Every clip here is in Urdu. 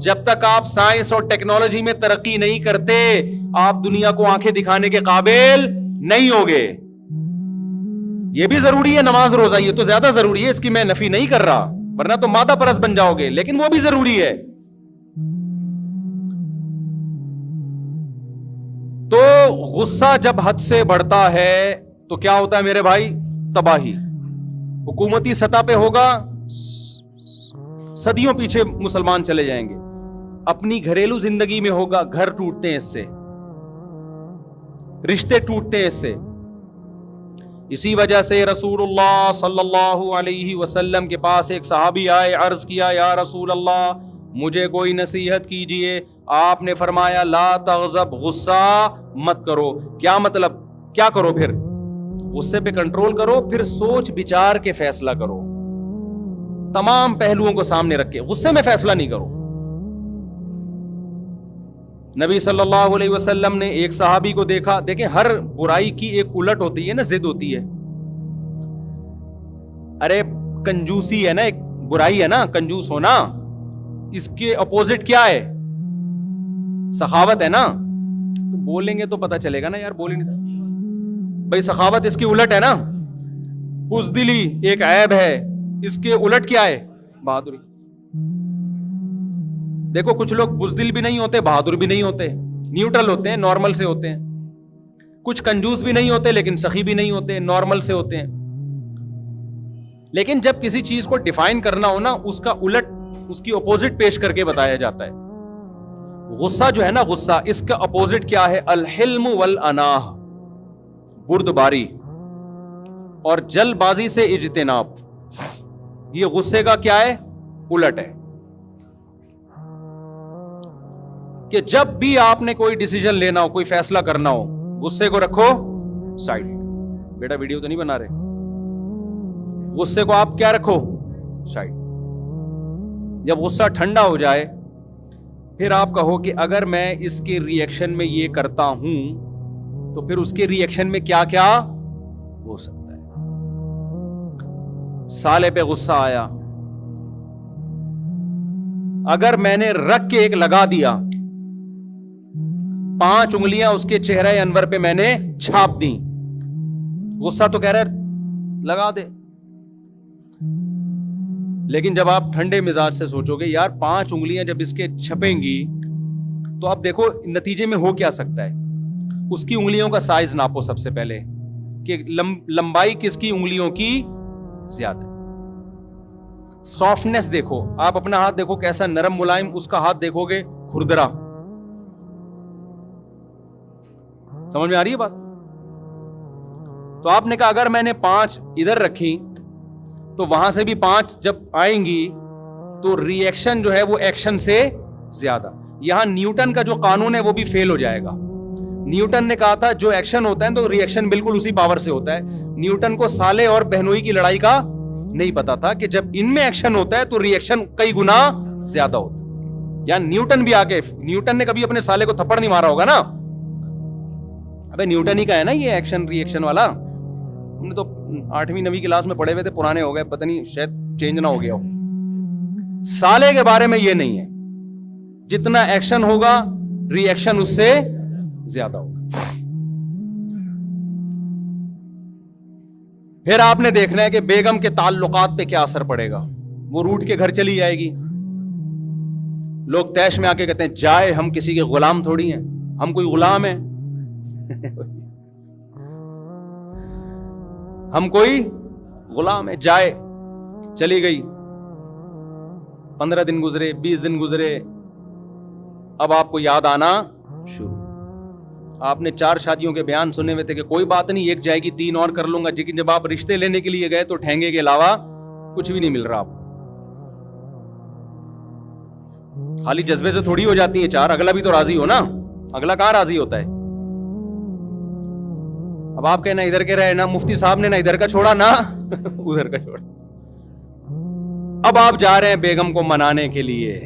جب تک آپ سائنس اور ٹیکنالوجی میں ترقی نہیں کرتے آپ دنیا کو آنکھیں دکھانے کے قابل نہیں ہوگے. یہ بھی ضروری ہے نماز روزہ, یہ تو زیادہ ضروری ہے, اس کی میں نفی نہیں کر رہا, ورنہ تو مادہ پرست بن جاؤ گے, لیکن وہ بھی ضروری ہے. تو غصہ جب حد سے بڑھتا ہے تو کیا ہوتا ہے میرے بھائی؟ تباہی. حکومتی سطح پہ ہوگا, صدیوں پیچھے مسلمان چلے جائیں گے. اپنی گھریلو زندگی میں ہوگا, گھر ٹوٹتے ہیں اس سے, رشتے ٹوٹتے ہیں اس سے. اسی وجہ سے رسول اللہ صلی اللہ علیہ وسلم کے پاس ایک صحابی آئے, عرض کیا یا رسول اللہ مجھے کوئی نصیحت کیجئے. آپ نے فرمایا لا تغضب, غصہ مت کرو. کیا مطلب, کیا کرو پھر؟ غصے پہ کنٹرول کرو, پھر سوچ بچار کے فیصلہ کرو, تمام پہلوؤں کو سامنے رکھ کے. غصے میں فیصلہ نہیں کرو. نبی صلی اللہ علیہ وسلم نے ایک صحابی کو دیکھا, دیکھیں ہر برائی کی ایک الٹ ہوتی ہے نا, ضد ہوتی ہے. ارے کنجوسی ہے نا, ایک برائی ہے نا کنجوس ہونا, اس کے اپوزٹ کیا ہے؟ سخاوت ہے نا. تو بولیں گے تو پتا چلے گا نا یار, بولیں گے بھائی سخاوت اس کی الٹ ہے نا. بزدلی ایک عیب ہے, اس کے الٹ کیا ہے؟ بہادری. دیکھو کچھ لوگ بزدل بھی نہیں ہوتے, بہادر بھی نہیں ہوتے, نیوٹرل ہوتے ہیں, نارمل سے ہوتے ہیں. کچھ کنجوس بھی نہیں ہوتے لیکن سخی بھی نہیں ہوتے, نارمل سے ہوتے ہیں. لیکن جب کسی چیز کو ڈیفائن کرنا ہو نا, اس کا الٹ, اس کی اپوزٹ پیش کر کے بتایا جاتا ہے. غصہ جو ہے نا, غصہ, اس کا اپوزٹ کیا ہے؟ الحلم والاناہ, بردباری اور جلد بازی سے اجتناب. یہ غصے کا کیا ہے؟ الٹ ہے. کہ جب بھی آپ نے کوئی ڈیسیجن لینا ہو, کوئی فیصلہ کرنا ہو, غصے کو رکھو سائڈ. بیٹا ویڈیو تو نہیں بنا رہے, غصے کو آپ کیا رکھو سائڈ. جب غصہ ٹھنڈا ہو جائے پھر آپ کہو کہ اگر میں اس کے ری ایکشن میں یہ کرتا ہوں تو پھر اس کے ری ایکشن میں کیا کیا ہو سکتا ہے. سالے پہ غصہ آیا, اگر میں نے رکھ کے ایک لگا دیا, 5 انگلیاں اس کے چہرے انور پہ میں نے چھاپ دی, غصہ تو کہہ رہا ہے لگا دے. لیکن جب آپ ٹھنڈے مزاج سے سوچو گے یار 5 انگلیاں جب اس کے چھپیں گی تو اب دیکھو نتیجے میں ہو کیا سکتا ہے. اس کی انگلیوں کا سائز ناپو سب سے پہلے کہ لمبائی کس کی انگلیوں کی زیادہ ہے. سافٹنس دیکھو, آپ اپنا ہاتھ دیکھو کیسا نرم ملائم, اس کا ہاتھ دیکھو گے کھردرا. سمجھ میں آ رہی ہے بات؟ تو آپ نے کہا اگر میں نے 5 ادھر رکھی تو وہاں سے بھی 5 جب آئیں گی تو ری ایکشن جو ہے وہ ایکشن سے زیادہ. یہاں نیوٹن کا جو قانون ہے وہ بھی فیل ہو جائے گا. نیوٹن نے کہا تھا جو ایکشن ہوتا ہے تو ری ایکشن بالکل اسی پاور سے ہوتا ہے. نیوٹن کو سالے اور بہنوئی کی لڑائی کا نہیں پتا تھا کہ جب ان میں ایکشن ہوتا ہے تو ری ایکشن کئی گنا زیادہ ہوتا ہے. یا نیوٹن بھی آگے, نیوٹن نے کبھی اپنے سالے کو تھپڑ نہیں مارا ہوگا نا, ابے نیوٹن ہی کا ہے نا یہ ایکشن ری ایکشن والا. ہم نے تو 8ویں 9ویں کلاس میں پڑھے ہوئے تھے, پرانے ہو گئے, پتہ نہیں شاید چینج نہ ہو گیا ہو. سالے کے بارے میں یہ نہیں ہے, جتنا ایکشن ہوگا ری ایکشن اس سے زیادہ ہوگا. پھر آپ نے دیکھنا ہے کہ بیگم کے تعلقات پہ کیا اثر پڑے گا. وہ روٹ کے گھر چلی جائے گی, لوگ تیش میں آ کے کہتے ہیں جائے, ہم کسی کے غلام تھوڑی ہیں, ہم کوئی غلام ہیں, ہم کوئی غلام ہے. جائے, چلی گئی, 15 دن گزرے, 20 دن گزرے, اب آپ کو یاد آنا شروع. آپ نے 4 شادیوں کے بیان سنے ہوئے تھے کہ کوئی بات نہیں, ایک جائے گی 3 اور کر لوں گا. لیکن جب آپ رشتے لینے کے لیے گئے تو ٹھینگے کے علاوہ کچھ بھی نہیں مل رہا آپ کو. خالی جذبے سے تھوڑی ہو جاتی ہیں 4, اگلا بھی تو راضی ہو نا. اگلا کہاں راضی ہوتا ہے؟ اب آپ کہنا ادھر کے رہے نا, مفتی صاحب نے نہ ادھر کا چھوڑا نہ ادھر کا چھوڑا. اب آپ جا رہے ہیں بیگم کو منانے کے لیے,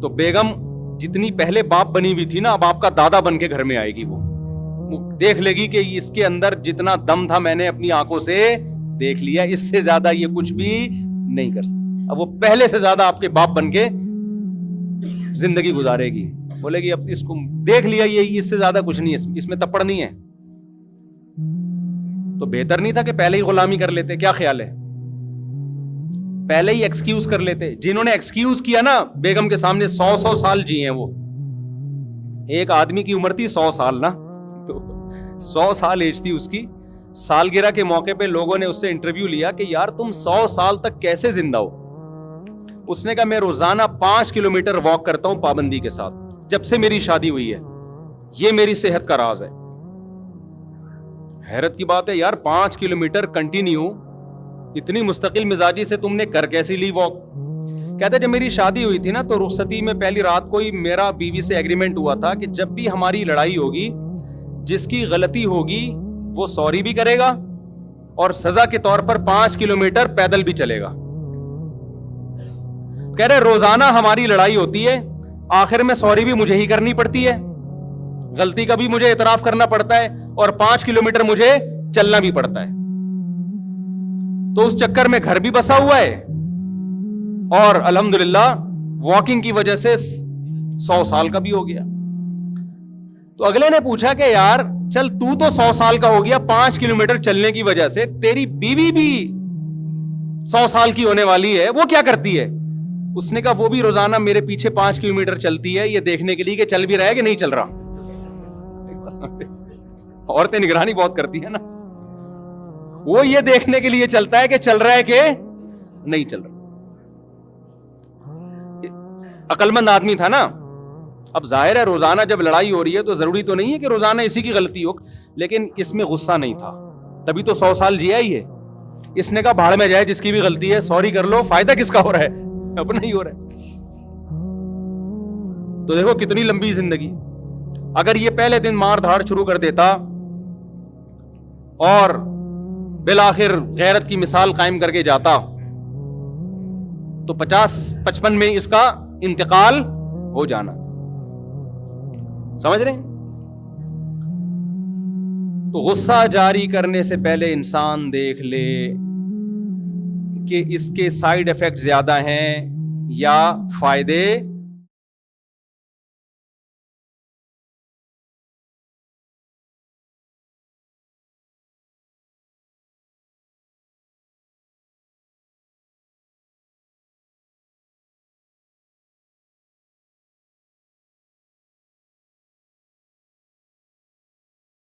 تو بیگم جتنی پہلے باپ بنی ہوئی تھی نا, اب آپ کا دادا بن کے گھر میں آئے گی. وہ دیکھ لے گی کہ اس کے اندر جتنا دم تھا میں نے اپنی آنکھوں سے دیکھ لیا, اس سے زیادہ یہ کچھ بھی نہیں کر سکتا. اب وہ پہلے سے زیادہ آپ کے باپ بن کے زندگی گزارے گی. بولے گی اب اس کو دیکھ لیا, یہ اس سے زیادہ کچھ نہیں ہے, اس میں تپڑ نہیں ہے. تو بہتر نہیں تھا کہ پہلے ہی غلامی کر لیتے؟ کیا خیال ہے؟ پہلے ہی ایکسکیوز کر لیتے. جنہوں نے ایکسکیوز کیا نا بیگم کے سامنے, 100 سال جیے ہیں وہ. ایک آدمی کی عمر تھی 100 سال نا, تو 100 سال ایج تھی اس کی. سالگرہ کے موقع پہ لوگوں نے اس سے انٹرویو لیا کہ یار تم 100 سال تک کیسے زندہ ہو؟ اس نے کہا میں روزانہ 5 کلومیٹر واک کرتا ہوں پابندی کے ساتھ, جب سے میری شادی ہوئی ہے. یہ میری صحت کا راز ہے. حیرت کی بات ہے یار, 5 کلومیٹر کنٹینیو, اتنی مستقل مزاجی سے تم نے کر کیسی لی واک؟ کہتے جب میری شادی ہوئی تھی نا تو رخصتی میں پہلی رات کو ہی میرا بیوی سے ایگریمنٹ ہوا تھا کہ جب بھی ہماری لڑائی ہوگی, جس کی غلطی ہوگی وہ سوری بھی کرے گا اور سزا کے طور پر 5 کلومیٹر پیدل بھی چلے گا. کہہ رہے روزانہ ہماری لڑائی ہوتی ہے, آخر میں سوری بھی مجھے ہی کرنی پڑتی ہے, غلطی کا بھی مجھے اعتراف کرنا پڑتا ہے, اور 5 کلومیٹر مجھے چلنا بھی پڑتا ہے. تو اس چکر میں گھر بھی بسا ہوا ہے, اور الحمدللہ واکنگ کی وجہ سے 100 سال کا بھی ہو گیا. تو اگلے نے پوچھا کہ یار چل تو 100 سال کا ہو گیا 5 کلومیٹر چلنے کی وجہ سے, تیری بیوی بھی 100 سال کی ہونے والی ہے, وہ کیا کرتی ہے؟ اس نے کہا وہ بھی روزانہ میرے پیچھے 5 کلومیٹر چلتی ہے, یہ دیکھنے کے لیے کہ چل بھی رہا ہے کہ نہیں چل رہا. عورتیں نگرانی بہت کرتی ہیں نا, وہ یہ دیکھنے کے لیے چلتا ہے کہ چل رہا ہے کہ نہیں چل رہا. عقل مند آدمی تھا نا. اب ظاہر ہے روزانہ جب لڑائی ہو رہی ہے تو ضروری تو نہیں ہے کہ روزانہ اسی کی غلطی ہو, لیکن اس میں غصہ نہیں تھا, تبھی تو 100 سال جیا ہی ہے. اس نے کہا بھاڑ میں جائے, جس کی بھی غلطی ہے سوری کر لو, فائدہ کس کا ہو رہا ہے؟ اپنا ہی ہو رہا ہے. تو دیکھو کتنی لمبی زندگی. اگر یہ پہلے دن مار دھاڑ شروع کر دیتا اور بالآخر غیرت کی مثال قائم کر کے جاتا تو 50-55 میں اس کا انتقال ہو جانا. سمجھ رہے ہیں؟ تو غصہ جاری کرنے سے پہلے انسان دیکھ لے کہ اس کے سائیڈ ایفیکٹ زیادہ ہیں یا فائدے